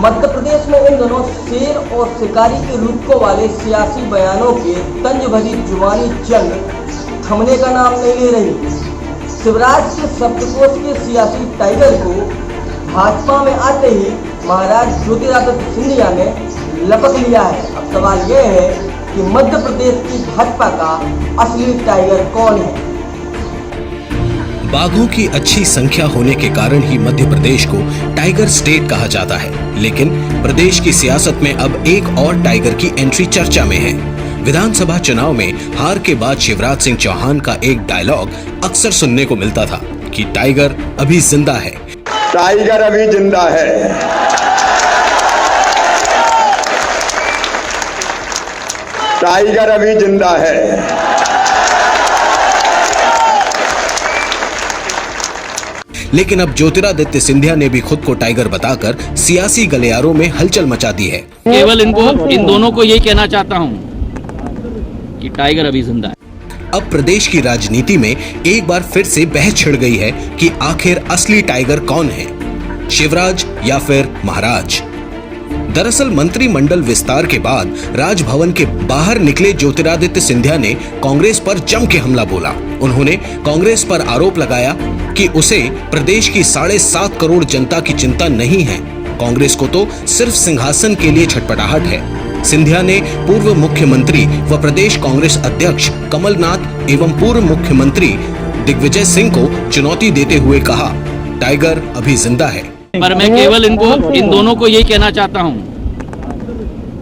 मध्य प्रदेश में इन दोनों शेर और शिकारी के रूप वाले सियासी बयानों के तंज भरी जुबानी जंग थमने का नाम नहीं ले रही। शिवराज के शब्दकोश के सियासी टाइगर को भाजपा में आते ही महाराज ज्योतिरादित्य सिंधिया ने लपक लिया है। अब सवाल यह है कि मध्य प्रदेश की भाजपा का असली टाइगर कौन है। बाघों की अच्छी संख्या होने के कारण ही मध्य प्रदेश को टाइगर स्टेट कहा जाता है, लेकिन प्रदेश की सियासत में अब एक और टाइगर की एंट्री चर्चा में है। विधानसभा चुनाव में हार के बाद शिवराज सिंह चौहान का एक डायलॉग अक्सर सुनने को मिलता था कि टाइगर अभी जिंदा है। टाइगर अभी जिंदा है। टाइगर अभी जिंदा है। लेकिन अब ज्योतिरादित्य सिंधिया ने भी खुद को टाइगर बताकर सियासी गलियारों में हलचल मचा दी है। केवल इन दोनों को यही कहना चाहता हूं कि टाइगर अभी जिंदा है। अब प्रदेश की राजनीति में एक बार फिर से बहस छिड़ गई है कि आखिर असली टाइगर कौन है, शिवराज या फिर महाराज। दरअसल मंत्रिमंडल विस्तार के बाद राजभवन के बाहर निकले ज्योतिरादित्य सिंधिया ने कांग्रेस पर जम के हमला बोला। उन्होंने कांग्रेस पर आरोप लगाया कि उसे प्रदेश की 7.5 करोड़ जनता की चिंता नहीं है, कांग्रेस को तो सिर्फ सिंहासन के लिए छटपटाहट है। सिंधिया ने पूर्व मुख्यमंत्री व प्रदेश कांग्रेस अध्यक्ष कमलनाथ एवं पूर्व मुख्यमंत्री दिग्विजय सिंह को चुनौती देते हुए कहा, टाइगर अभी जिंदा है। पर मैं केवल इन दोनों को यही कहना चाहता हूं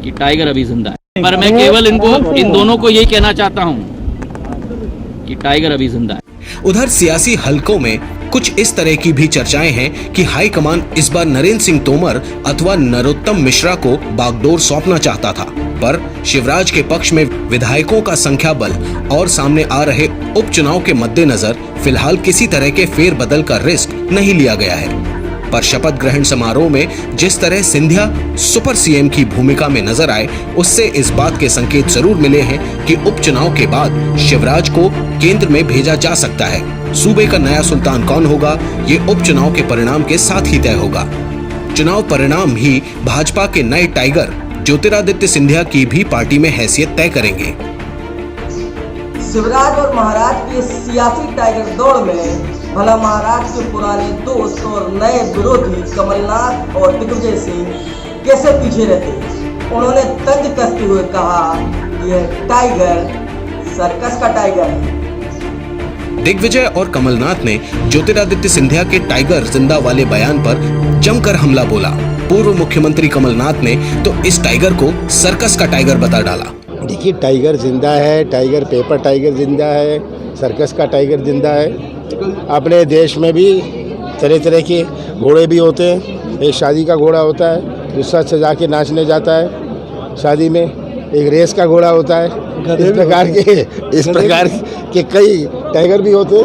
कि टाइगर अभी जिंदा है। पर मैं केवल इन दोनों को यही कहना चाहता हूं कि टाइगर अभी जिंदा है। उधर सियासी हलकों में कुछ इस तरह की भी चर्चाएं हैं कि हाईकमान इस बार नरेंद्र सिंह तोमर अथवा नरोत्तम मिश्रा को बागडोर सौंपना चाहता था, पर शिवराज के पक्ष में विधायकों का संख्या बल और सामने आ रहे उपचुनाव के मद्देनजर फिलहाल किसी तरह के फेरबदल का रिस्क नहीं लिया गया है। पर शपथ ग्रहण समारोह में जिस तरह सिंधिया सुपर सीएम की भूमिका में नजर आए, उससे इस बात के संकेत जरूर मिले हैं कि उपचुनाव के बाद शिवराज को केंद्र में भेजा जा सकता है। सूबे का नया सुल्तान कौन होगा, ये उपचुनाव के परिणाम के साथ ही तय होगा। चुनाव परिणाम ही भाजपा के नए टाइगर ज्योतिरादित्य सिंधिया की भी पार्टी में हैसियत तय करेंगे। शिवराज और महाराज की सियासी टाइगर दौड़ में भला महाराज के पुराने दोस्त और नए विरोधी कमलनाथ और दिग्विजय सिंह कैसे पीछे रहते। उन्होंने तंज कसते हुए कहा, यह टाइगर सर्कस का टाइगर है। दिग्विजय और कमलनाथ ने ज्योतिरादित्य सिंधिया के टाइगर जिंदा वाले बयान पर जमकर हमला बोला। पूर्व मुख्यमंत्री कमलनाथ ने तो इस टाइगर को सर्कस का टाइगर बता डाला। देखिए, टाइगर जिंदा है, टाइगर पेपर टाइगर जिंदा है, सर्कस का टाइगर जिंदा है। अपने देश में भी तरह तरह के घोड़े भी होते हैं। एक शादी का घोड़ा होता है जो सज सजा के नाचने जाता है शादी में, एक रेस का घोड़ा होता है। इस प्रकार के कई टाइगर भी होते हैं।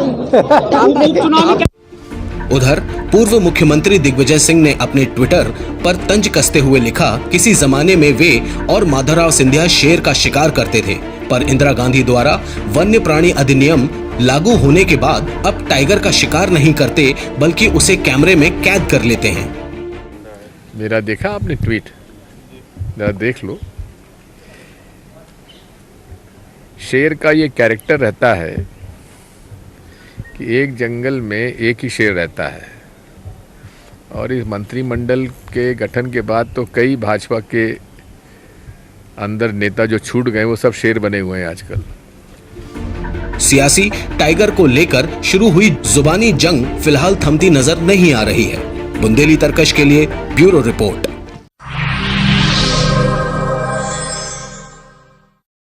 उधर पूर्व मुख्यमंत्री दिग्विजय सिंह ने अपने ट्विटर पर तंज कसते हुए लिखा, किसी जमाने में वे और माधवराव सिंधिया शेर का शिकार करते थे, पर इंदिरा गांधी द्वारा वन्य प्राणी अधिनियम लागू होने के बाद अब टाइगर का शिकार नहीं करते बल्कि उसे कैमरे में कैद कर लेते हैं। मेरा देखा आपने ट्वीट, जरा देख लो। शेर का ये कैरेक्टर रहता है कि एक जंगल में एक ही शेर रहता है, और इस मंत्रिमंडल के गठन के बाद तो कई भाजपा के अंदर नेता जो छूट गए वो सब शेर बने हुए हैं आजकल। सियासी टाइगर को लेकर शुरू हुई जुबानी जंग फिलहाल थमती नजर नहीं आ रही है। बुंदेली तरकश के लिए ब्यूरो रिपोर्ट।